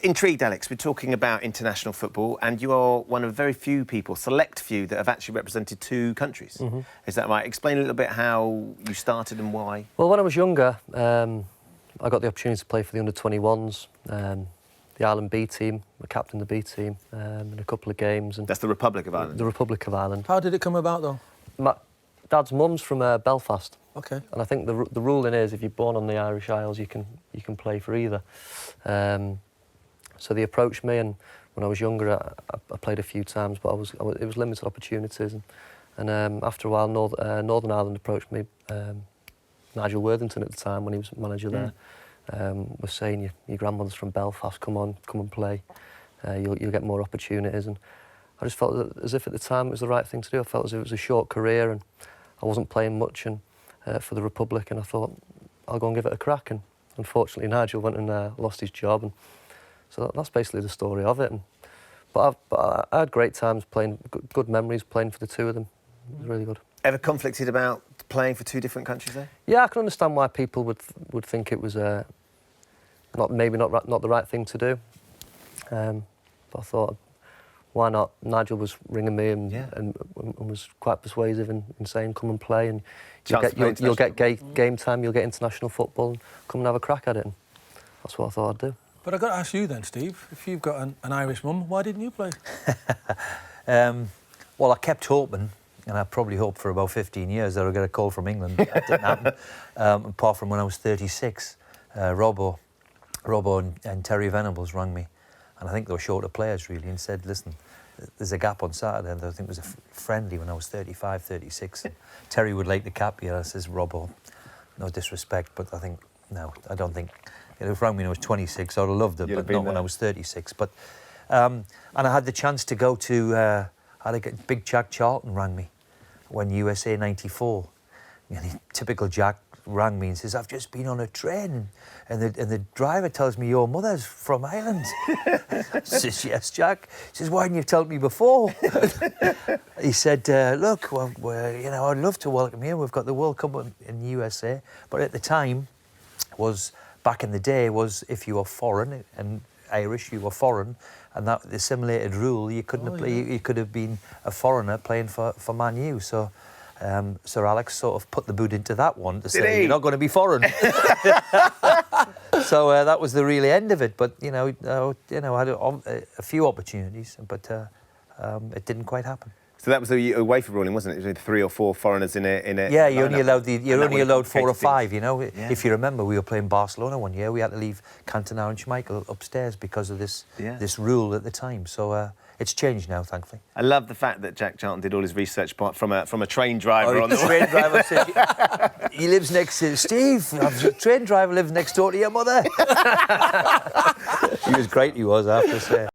Intrigued, Alex. We're talking about international football, and you are one of very few people, select few, that have actually represented two countries. Mm-hmm. Is that right? Explain a little bit how you started and why. Well, when I was younger, I got the opportunity to play for the under-21s, the Ireland B team, I captained the B team in a couple of games. And that's the Republic of Ireland? The Republic of Ireland. How did it come about, though? My dad's mum's from Belfast. OK. And I think the ruling is if you're born on the Irish Isles, you can play for either. So they approached me, and when I was younger, I played a few times, but it was limited opportunities. And after a while, Northern Ireland approached me. Nigel Worthington at the time, when he was manager there, was saying, your grandmother's from Belfast, come and play. You'll get more opportunities. And I just felt as if at the time it was the right thing to do. I felt as if it was a short career, and I wasn't playing much for the Republic, and I thought, I'll go and give it a crack. And unfortunately, Nigel went and lost his job. And so that's basically the story of it. But I had great times playing, good memories playing for the two of them. It was really good. Ever conflicted about playing for two different countries there? Yeah, I can understand why people would think it was not the right thing to do. But I thought, why not? Nigel was ringing me and was quite persuasive in saying, come and play, and you'll get game time, you'll get international football, and come and have a crack at it. And that's what I thought I'd do. But I've got to ask you then, Steve, if you've got an Irish mum, why didn't you play? Well, I kept hoping, and I probably hoped for about 15 years that I'd get a call from England. That didn't happen, apart from when I was 36. Robbo and Terry Venables rang me, and I think they were short of players, really, and said, listen, there's a gap on Saturday, and I think it was a friendly when I was 35, 36. And Terry would like to cap you. I says, Robbo, no disrespect, but I think, no, I don't think... If it rang me when I was 26, I would have loved it, but not when I was 36. But and I had the chance to go to... big Jack Charlton rang me when USA 94. And typical Jack rang me and says, I've just been on a train, and the driver tells me your mother's from Ireland. I says, yes, Jack. He says, why didn't you tell me before? He said, look, well, I'd love to welcome you. We've got the World Cup in the USA. But at the time, back in the day, was if you were foreign and Irish, you were foreign, and that the assimilated rule, you couldn't play. You could have been a foreigner playing for Man U. So Sir Alex sort of put the boot into that one to say you're not going to be foreign. So that was the real end of it. But I had a few opportunities, but it didn't quite happen. So that was a UEFA ruling, wasn't it? It was 3 or 4 foreigners in a Yeah, you're only allowed 4 or 5. You know, if you remember, we were playing Barcelona one year. We had to leave Cantona and Schmeichel upstairs because of this rule at the time. So it's changed now, thankfully. I love the fact that Jack Charlton did all his research from a train driver on the train driver said, he lives next to Steve. The train driver lives next door to your mother. He was great. He was, I have to say.